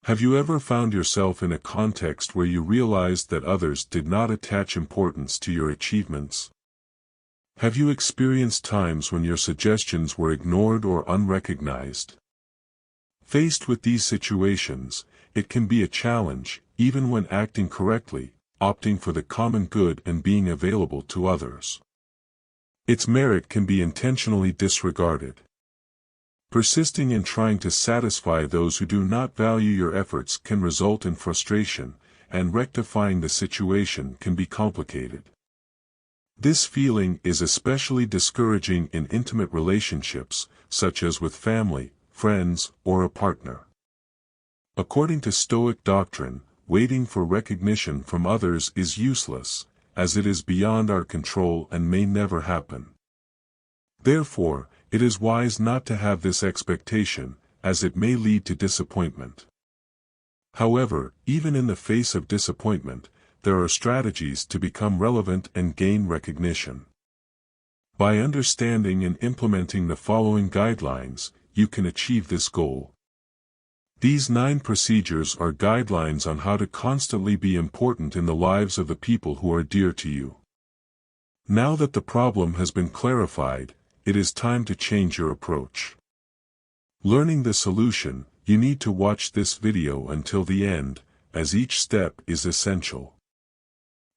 Have you ever found yourself in a context where you realized that others did not attach importance to your achievements? Have you experienced times when your suggestions were ignored or unrecognized? Faced with these situations, it can be a challenge, even when acting correctly, opting for the common good and being available to others. Its merit can be intentionally disregarded. Persisting in trying to satisfy those who do not value your efforts can result in frustration, and rectifying the situation can be complicated. This feeling is especially discouraging in intimate relationships, such as with family, friends, or a partner. According to Stoic doctrine, waiting for recognition from others is useless, as it is beyond our control and may never happen. Therefore, it is wise not to have this expectation, as it may lead to disappointment. However, even in the face of disappointment, there are strategies to become relevant and gain recognition. By understanding and implementing the following guidelines, you can achieve this goal. These 9 procedures are guidelines on how to constantly be important in the lives of the people who are dear to you. Now that the problem has been clarified, it is time to change your approach. Learning the solution, you need to watch this video until the end, as each step is essential.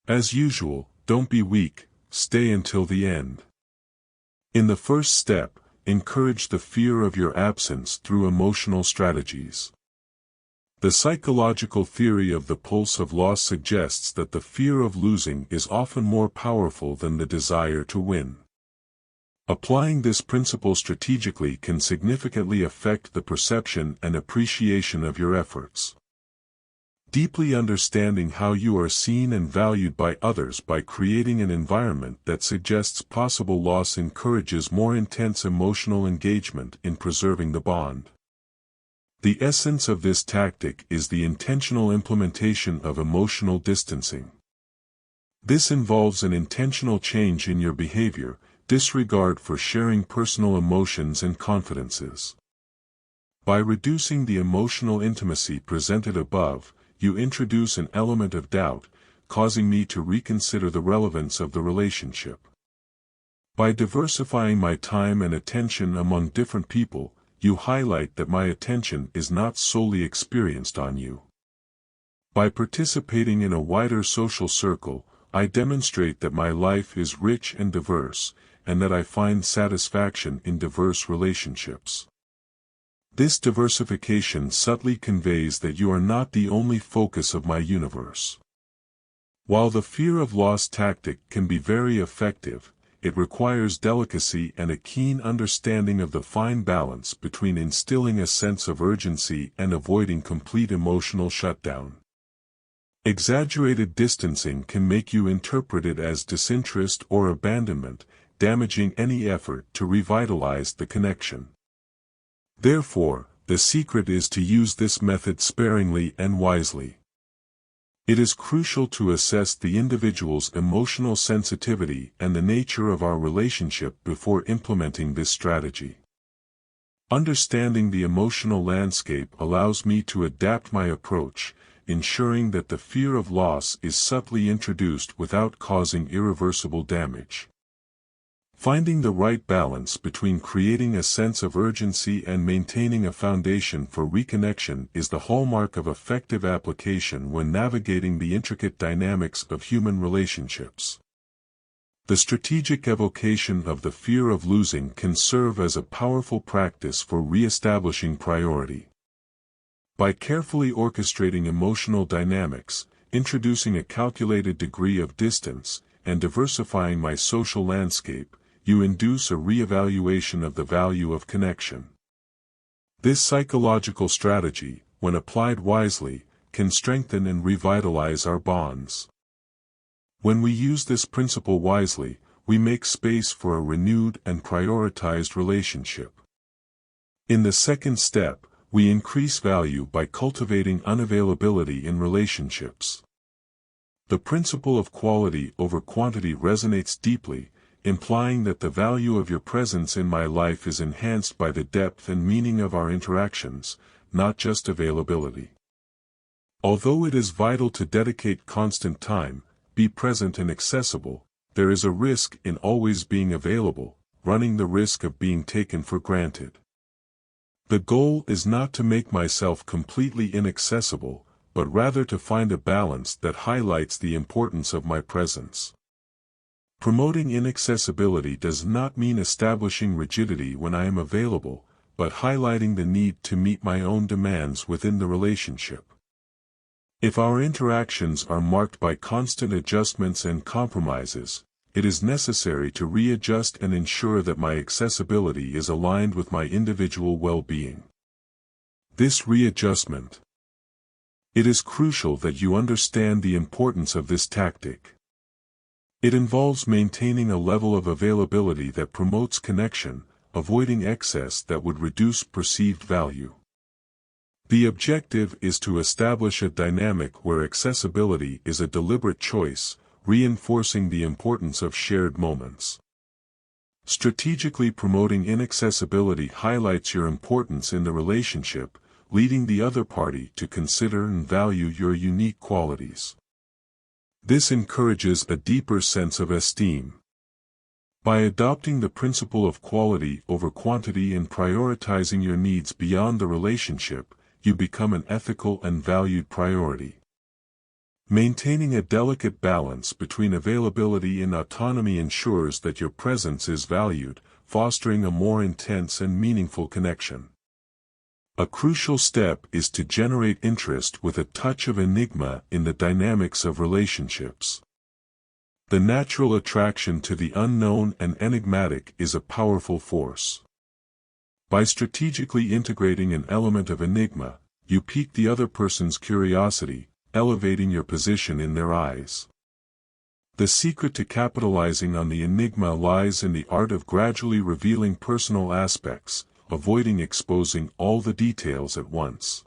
As usual, don't be weak, stay until the end. In the first step, encourage the fear of your absence through emotional strategies. The psychological theory of the pulse of loss suggests that the fear of losing is often more powerful than the desire to win. Applying this principle strategically can significantly affect the perception and appreciation of your efforts. Deeply understanding how you are seen and valued by others by creating an environment that suggests possible loss encourages more intense emotional engagement in preserving the bond. The essence of this tactic is the intentional implementation of emotional distancing. This involves an intentional change in your behavior, disregard for sharing personal emotions and confidences. By reducing the emotional intimacy presented above, you introduce an element of doubt, causing me to reconsider the relevance of the relationship. By diversifying my time and attention among different people, you highlight that my attention is not solely experienced on you. By participating in a wider social circle, I demonstrate that my life is rich and diverse, and that I find satisfaction in diverse relationships. This diversification subtly conveys that you are not the only focus of my universe. While the fear of loss tactic can be very effective, it requires delicacy and a keen understanding of the fine balance between instilling a sense of urgency and avoiding complete emotional shutdown. Exaggerated distancing can make you interpret it as disinterest or abandonment, damaging any effort to revitalize the connection. Therefore, the secret is to use this method sparingly and wisely. It is crucial to assess the individual's emotional sensitivity and the nature of our relationship before implementing this strategy. Understanding the emotional landscape allows me to adapt my approach, ensuring that the fear of loss is subtly introduced without causing irreversible damage. Finding the right balance between creating a sense of urgency and maintaining a foundation for reconnection is the hallmark of effective application when navigating the intricate dynamics of human relationships. The strategic evocation of the fear of losing can serve as a powerful practice for re-establishing priority. By carefully orchestrating emotional dynamics, introducing a calculated degree of distance, and diversifying my social landscape, you induce a re-evaluation of the value of connection. This psychological strategy, when applied wisely, can strengthen and revitalize our bonds. When we use this principle wisely, we make space for a renewed and prioritized relationship. In the second step, we increase value by cultivating unavailability in relationships. The principle of quality over quantity resonates deeply, implying that the value of your presence in my life is enhanced by the depth and meaning of our interactions, not just availability. Although it is vital to dedicate constant time, be present and accessible, there is a risk in always being available, running the risk of being taken for granted. The goal is not to make myself completely inaccessible, but rather to find a balance that highlights the importance of my presence. Promoting inaccessibility does not mean establishing rigidity when I am available, but highlighting the need to meet my own demands within the relationship. If our interactions are marked by constant adjustments and compromises, it is necessary to readjust and ensure that my accessibility is aligned with my individual well-being. This readjustment. It is crucial that you understand the importance of this tactic. It involves maintaining a level of availability that promotes connection, avoiding excess that would reduce perceived value. The objective is to establish a dynamic where accessibility is a deliberate choice, reinforcing the importance of shared moments. Strategically promoting inaccessibility highlights your importance in the relationship, leading the other party to consider and value your unique qualities. This encourages a deeper sense of esteem. By adopting the principle of quality over quantity and prioritizing your needs beyond the relationship, you become an ethical and valued priority. Maintaining a delicate balance between availability and autonomy ensures that your presence is valued, fostering a more intense and meaningful connection. A crucial step is to generate interest with a touch of enigma in the dynamics of relationships. The natural attraction to the unknown and enigmatic is a powerful force. By strategically integrating an element of enigma, you pique the other person's curiosity, elevating your position in their eyes. The secret to capitalizing on the enigma lies in the art of gradually revealing personal aspects, avoiding exposing all the details at once.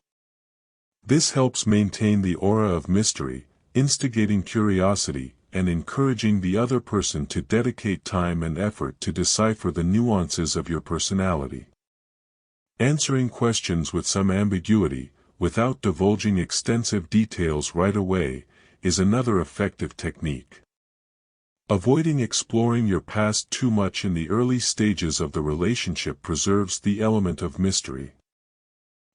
This helps maintain the aura of mystery, instigating curiosity, and encouraging the other person to dedicate time and effort to decipher the nuances of your personality. Answering questions with some ambiguity, without divulging extensive details right away, is another effective technique. Avoiding exploring your past too much in the early stages of the relationship preserves the element of mystery.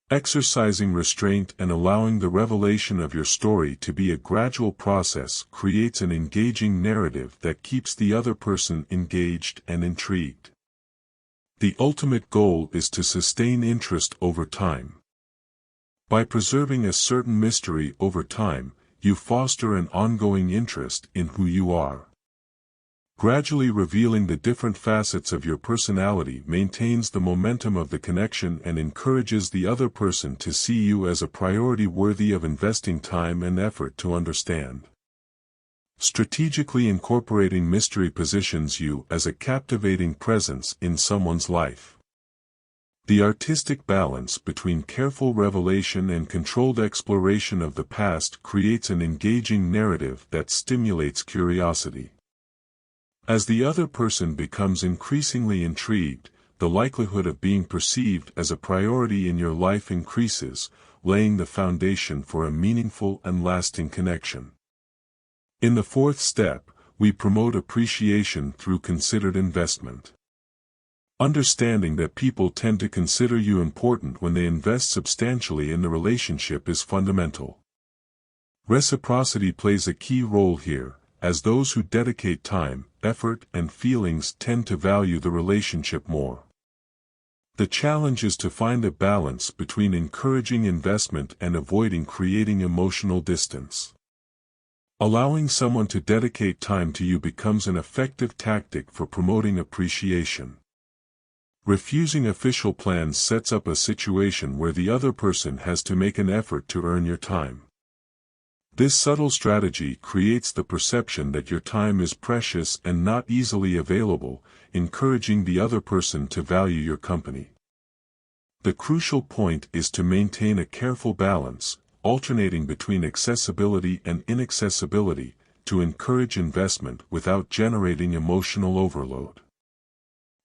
Exercising restraint and allowing the revelation of your story to be a gradual process creates an engaging narrative that keeps the other person engaged and intrigued. The ultimate goal is to sustain interest over time. By preserving a certain mystery over time, you foster an ongoing interest in who you are. Gradually revealing the different facets of your personality maintains the momentum of the connection and encourages the other person to see you as a priority worthy of investing time and effort to understand. Strategically incorporating mystery positions you as a captivating presence in someone's life. The artistic balance between careful revelation and controlled exploration of the past creates an engaging narrative that stimulates curiosity. As the other person becomes increasingly intrigued, the likelihood of being perceived as a priority in your life increases, laying the foundation for a meaningful and lasting connection. In the fourth step, we promote appreciation through considered investment. Understanding that people tend to consider you important when they invest substantially in the relationship is fundamental. Reciprocity plays a key role here, as those who dedicate time, effort, and feelings tend to value the relationship more. The challenge is to find a balance between encouraging investment and avoiding creating emotional distance. Allowing someone to dedicate time to you becomes an effective tactic for promoting appreciation. Refusing official plans sets up a situation where the other person has to make an effort to earn your time. This subtle strategy creates the perception that your time is precious and not easily available, encouraging the other person to value your company. The crucial point is to maintain a careful balance, alternating between accessibility and inaccessibility, to encourage investment without generating emotional overload.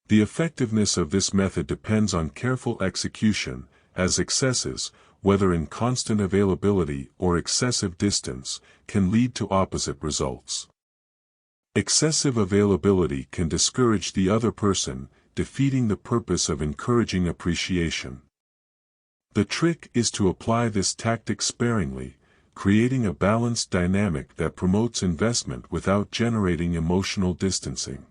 The effectiveness of this method depends on careful execution, as excesses, whether in constant availability or excessive distance, can lead to opposite results. Excessive availability can discourage the other person, defeating the purpose of encouraging appreciation. The trick is to apply this tactic sparingly, creating a balanced dynamic that promotes investment without generating emotional distancing.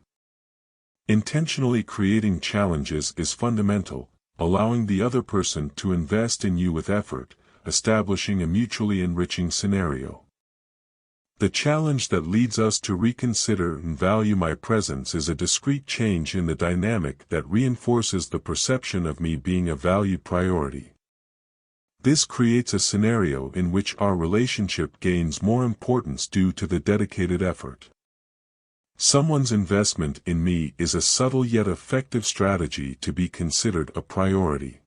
Intentionally creating challenges is fundamental, allowing the other person to invest in you with effort, establishing a mutually enriching scenario. The challenge that leads us to reconsider and value my presence is a discrete change in the dynamic that reinforces the perception of me being a valued priority. This creates a scenario in which our relationship gains more importance due to the dedicated effort. Someone's investment in me is a subtle yet effective strategy to be considered a priority.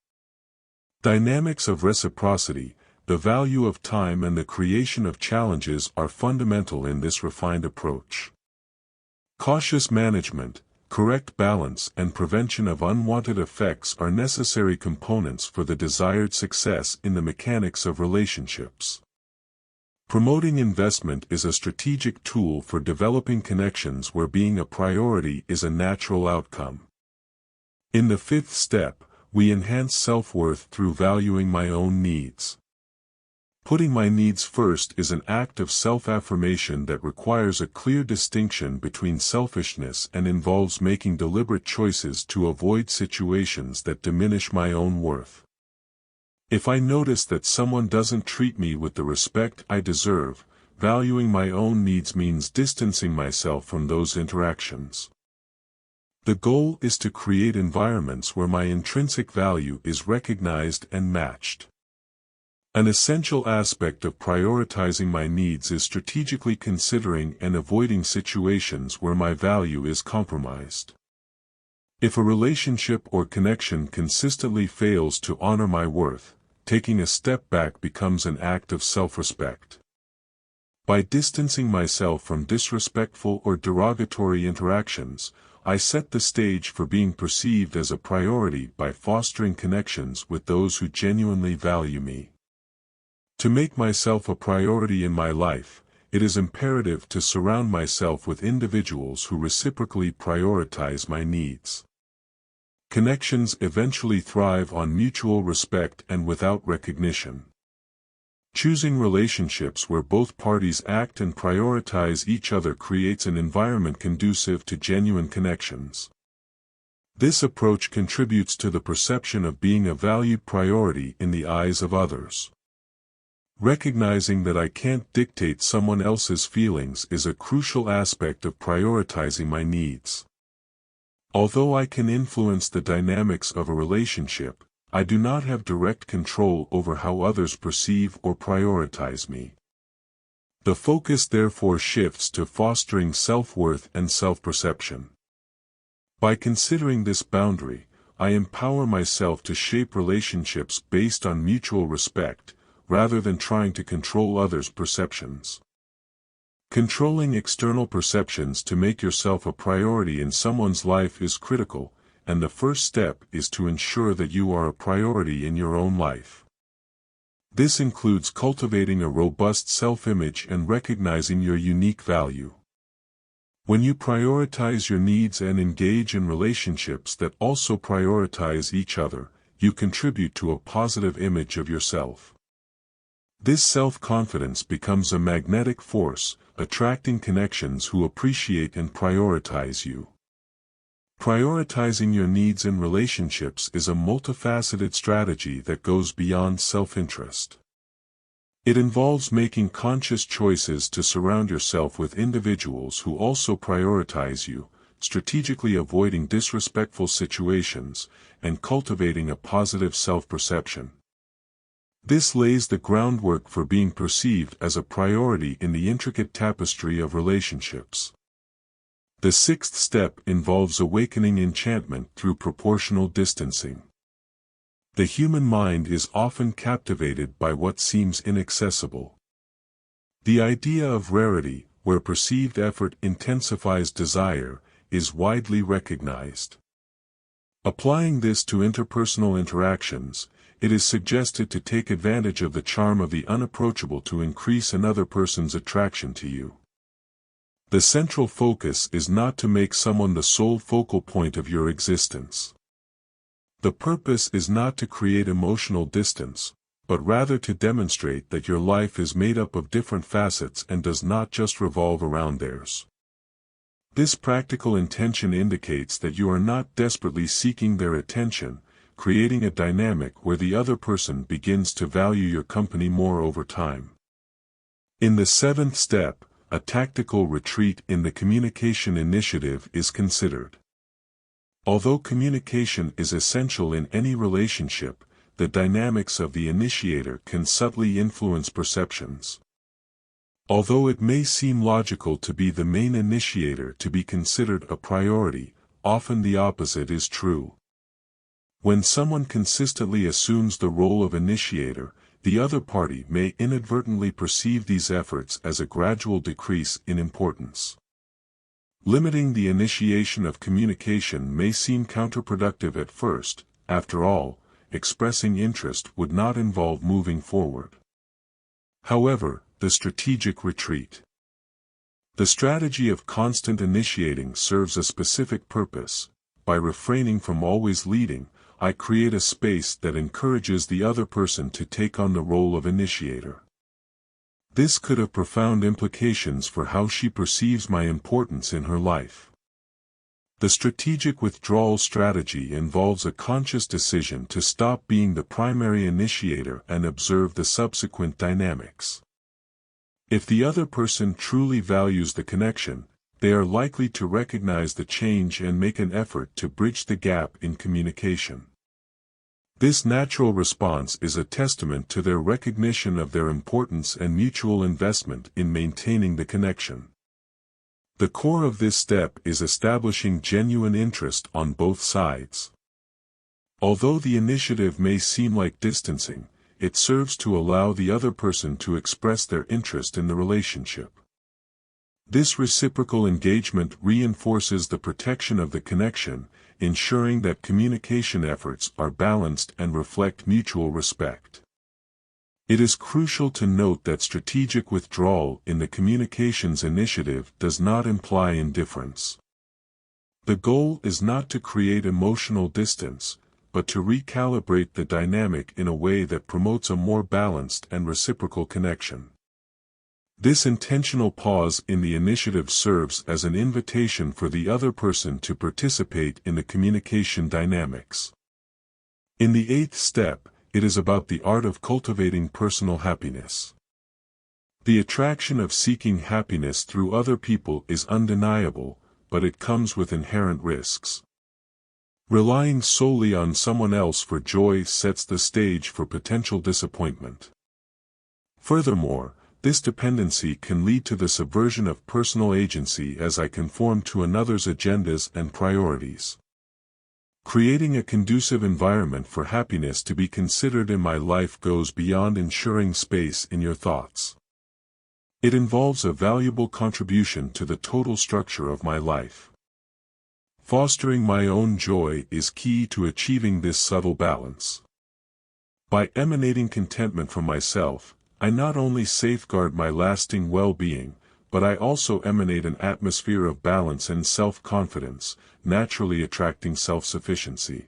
Dynamics of reciprocity, the value of time and the creation of challenges are fundamental in this refined approach. Cautious management, correct balance and prevention of unwanted effects are necessary components for the desired success in the mechanics of relationships. Promoting investment is a strategic tool for developing connections where being a priority is a natural outcome. In the fifth step, we enhance self-worth through valuing my own needs. Putting my needs first is an act of self-affirmation that requires a clear distinction between selfishness and involves making deliberate choices to avoid situations that diminish my own worth. If I notice that someone doesn't treat me with the respect I deserve, valuing my own needs means distancing myself from those interactions. The goal is to create environments where my intrinsic value is recognized and matched. An essential aspect of prioritizing my needs is strategically considering and avoiding situations where my value is compromised. If a relationship or connection consistently fails to honor my worth, taking a step back becomes an act of self-respect. By distancing myself from disrespectful or derogatory interactions, I set the stage for being perceived as a priority by fostering connections with those who genuinely value me. To make myself a priority in my life, it is imperative to surround myself with individuals who reciprocally prioritize my needs. Connections eventually thrive on mutual respect and without recognition. Choosing relationships where both parties act and prioritize each other creates an environment conducive to genuine connections. This approach contributes to the perception of being a valued priority in the eyes of others. Recognizing that I can't dictate someone else's feelings is a crucial aspect of prioritizing my needs. Although I can influence the dynamics of a relationship, I do not have direct control over how others perceive or prioritize me. The focus therefore shifts to fostering self-worth and self-perception. By considering this boundary, I empower myself to shape relationships based on mutual respect, rather than trying to control others' perceptions. Controlling external perceptions to make yourself a priority in someone's life is critical, and the first step is to ensure that you are a priority in your own life. This includes cultivating a robust self-image and recognizing your unique value. When you prioritize your needs and engage in relationships that also prioritize each other, you contribute to a positive image of yourself. This self-confidence becomes a magnetic force, attracting connections who appreciate and prioritize you. Prioritizing your needs in relationships is a multifaceted strategy that goes beyond self-interest. It involves making conscious choices to surround yourself with individuals who also prioritize you, strategically avoiding disrespectful situations, and cultivating a positive self-perception. This lays the groundwork for being perceived as a priority in the intricate tapestry of relationships. The sixth step involves awakening enchantment through proportional distancing. The human mind is often captivated by what seems inaccessible. The idea of rarity, where perceived effort intensifies desire, is widely recognized. Applying this to interpersonal interactions, it is suggested to take advantage of the charm of the unapproachable to increase another person's attraction to you. The central focus is not to make someone the sole focal point of your existence. The purpose is not to create emotional distance, but rather to demonstrate that your life is made up of different facets and does not just revolve around theirs. This practical intention indicates that you are not desperately seeking their attention, creating a dynamic where the other person begins to value your company more over time. In the 7th step, a tactical retreat in the communication initiative is considered. Although communication is essential in any relationship, the dynamics of the initiator can subtly influence perceptions. Although it may seem logical to be the main initiator to be considered a priority, often the opposite is true. When someone consistently assumes the role of initiator, the other party may inadvertently perceive these efforts as a gradual decrease in importance. Limiting the initiation of communication may seem counterproductive at first. After all, expressing interest would not involve moving forward. However, the strategic retreat. The strategy of constant initiating serves a specific purpose. By refraining from always leading, I create a space that encourages the other person to take on the role of initiator. This could have profound implications for how she perceives my importance in her life. The strategic withdrawal strategy involves a conscious decision to stop being the primary initiator and observe the subsequent dynamics. If the other person truly values the connection, they are likely to recognize the change and make an effort to bridge the gap in communication. This natural response is a testament to their recognition of their importance and mutual investment in maintaining the connection. The core of this step is establishing genuine interest on both sides. Although the initiative may seem like distancing, it serves to allow the other person to express their interest in the relationship. This reciprocal engagement reinforces the protection of the connection, ensuring that communication efforts are balanced and reflect mutual respect. It is crucial to note that strategic withdrawal in the communications initiative does not imply indifference. The goal is not to create emotional distance, but to recalibrate the dynamic in a way that promotes a more balanced and reciprocal connection. This intentional pause in the initiative serves as an invitation for the other person to participate in the communication dynamics. In the 8th step, it is about the art of cultivating personal happiness. The attraction of seeking happiness through other people is undeniable, but it comes with inherent risks. Relying solely on someone else for joy sets the stage for potential disappointment. Furthermore, this dependency can lead to the subversion of personal agency as I conform to another's agendas and priorities. Creating a conducive environment for happiness to be considered in my life goes beyond ensuring space in your thoughts. It involves a valuable contribution to the total structure of my life. Fostering my own joy is key to achieving this subtle balance. By emanating contentment from myself, I not only safeguard my lasting well-being, but I also emanate an atmosphere of balance and self-confidence, naturally attracting self-sufficiency.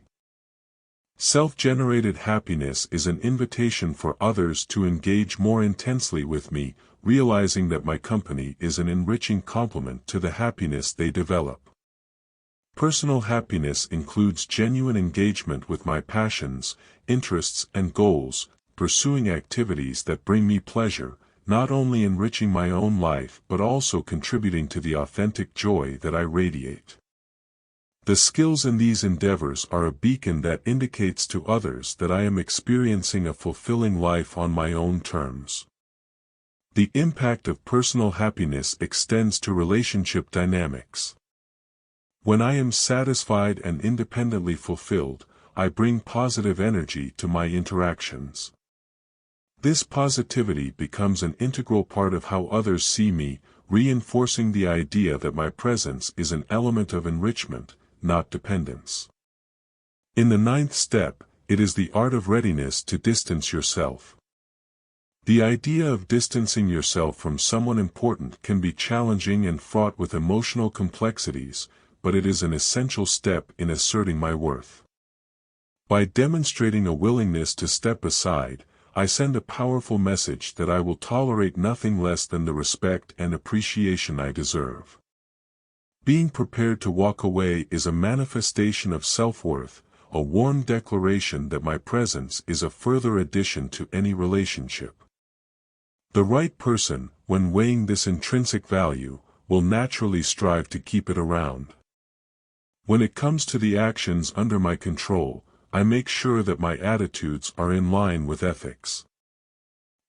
Self-generated happiness is an invitation for others to engage more intensely with me, realizing that my company is an enriching complement to the happiness they develop. Personal happiness includes genuine engagement with my passions, interests and goals, pursuing activities that bring me pleasure, not only enriching my own life but also contributing to the authentic joy that I radiate. The skills in these endeavors are a beacon that indicates to others that I am experiencing a fulfilling life on my own terms. The impact of personal happiness extends to relationship dynamics. When I am satisfied and independently fulfilled, I bring positive energy to my interactions. This positivity becomes an integral part of how others see me, reinforcing the idea that my presence is an element of enrichment, not dependence. In the 9th step, it is the art of readiness to distance yourself. The idea of distancing yourself from someone important can be challenging and fraught with emotional complexities, but it is an essential step in asserting my worth. By demonstrating a willingness to step aside, I send a powerful message that I will tolerate nothing less than the respect and appreciation I deserve. Being prepared to walk away is a manifestation of self-worth, a warm declaration that my presence is a further addition to any relationship. The right person, when weighing this intrinsic value, will naturally strive to keep it around. When it comes to the actions under my control, I make sure that my attitudes are in line with ethics.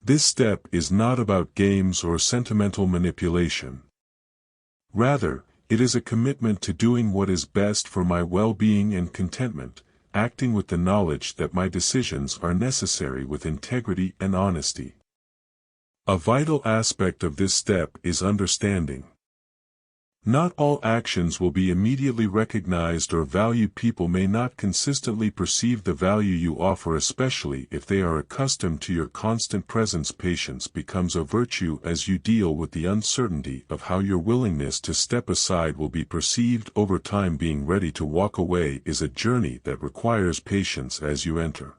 This step is not about games or sentimental manipulation. Rather, it is a commitment to doing what is best for my well-being and contentment, acting with the knowledge that my decisions are necessary with integrity and honesty. A vital aspect of this step is understanding. Not all actions will be immediately recognized or valued. People may not consistently perceive the value you offer, especially if they are accustomed to your constant presence. Patience becomes a virtue as you deal with the uncertainty of how your willingness to step aside will be perceived over time. Being ready to walk away is a journey that requires patience as you enter.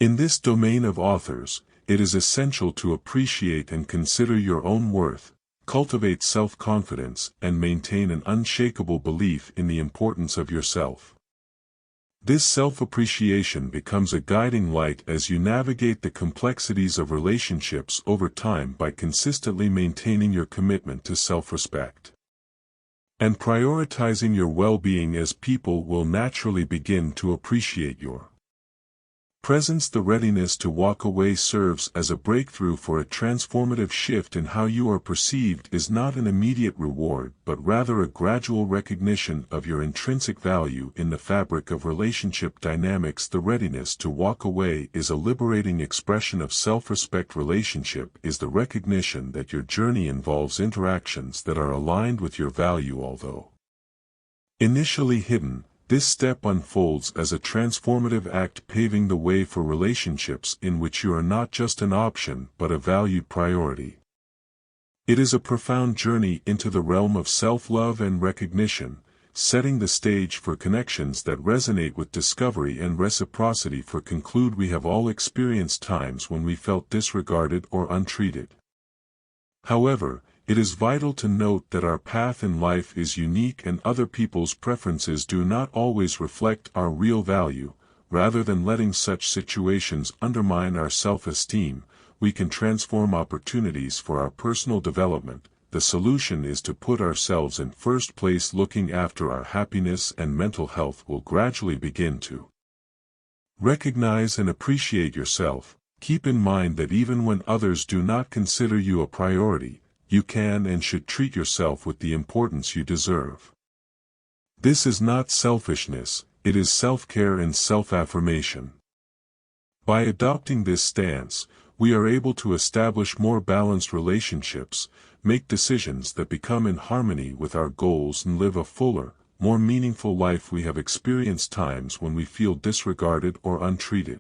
In this domain of authors, it is essential to appreciate and consider your own worth, cultivate self-confidence, and maintain an unshakable belief in the importance of yourself. This self-appreciation becomes a guiding light as you navigate the complexities of relationships over time by consistently maintaining your commitment to self-respect and prioritizing your well-being, as people will naturally begin to appreciate your presence. The readiness to walk away serves as a breakthrough for a transformative shift in how you are perceived. Is not an immediate reward, but rather a gradual recognition of your intrinsic value in the fabric of relationship dynamics. The readiness to walk away is a liberating expression of self-respect. Relationship is the recognition that your journey involves interactions that are aligned with your value. Although initially hidden, this step unfolds as a transformative act, paving the way for relationships in which you are not just an option but a valued priority. It is a profound journey into the realm of self-love and recognition, setting the stage for connections that resonate with discovery and reciprocity. For conclude, we have all experienced times when we felt disregarded or untreated. However, it is vital to note that our path in life is unique and other people's preferences do not always reflect our real value. Rather than letting such situations undermine our self-esteem, we can transform opportunities for our personal development. The solution is to put ourselves in first place. Looking after our happiness and mental health will gradually begin to recognize and appreciate yourself. Keep in mind that even when others do not consider you a priority, you can and should treat yourself with the importance you deserve. This is not selfishness, it is self-care and self-affirmation. By adopting this stance, we are able to establish more balanced relationships, make decisions that become in harmony with our goals, and live a fuller, more meaningful life. We have experienced times when we feel disregarded or untreated.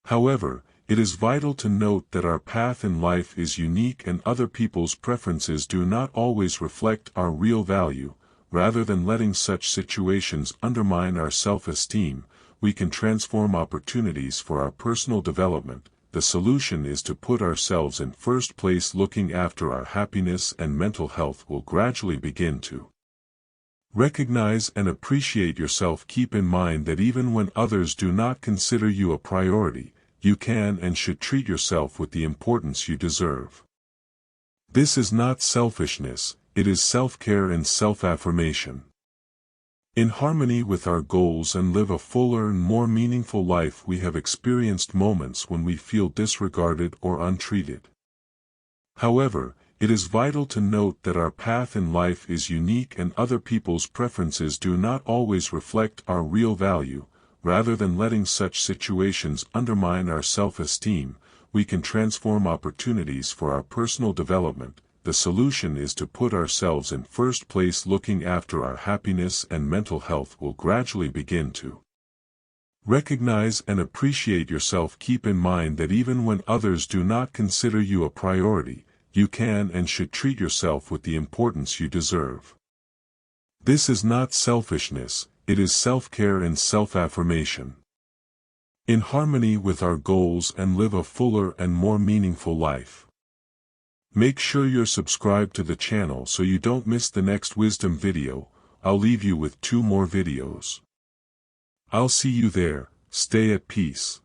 However, it is vital to note that our path in life is unique and other people's preferences do not always reflect our real value. Rather than letting such situations undermine our self-esteem, we can transform opportunities for our personal development. The solution is to put ourselves in first place. Looking after our happiness and mental health will gradually begin to recognize and appreciate yourself. Keep in mind that even when others do not consider you a priority, you can and should treat yourself with the importance you deserve. This is not selfishness, it is self-care and self-affirmation. In harmony with our goals and live a fuller and more meaningful life. We have experienced moments when we feel disregarded or untreated. However, it is vital to note that our path in life is unique and other people's preferences do not always reflect our real value. Rather than letting such situations undermine our self-esteem, we can transform opportunities for our personal development. The solution is to put ourselves in first place. Looking after our happiness and mental health will gradually begin to Recognize and appreciate yourself. Keep in mind that even when others do not consider you a priority, you can and should treat yourself with the importance you deserve. This is not selfishness, it is self-care and self-affirmation. In harmony with our goals and live a fuller and more meaningful life. Make sure you're subscribed to the channel so you don't miss the next wisdom video. I'll leave you with 2 more videos. I'll see you there. Stay at peace.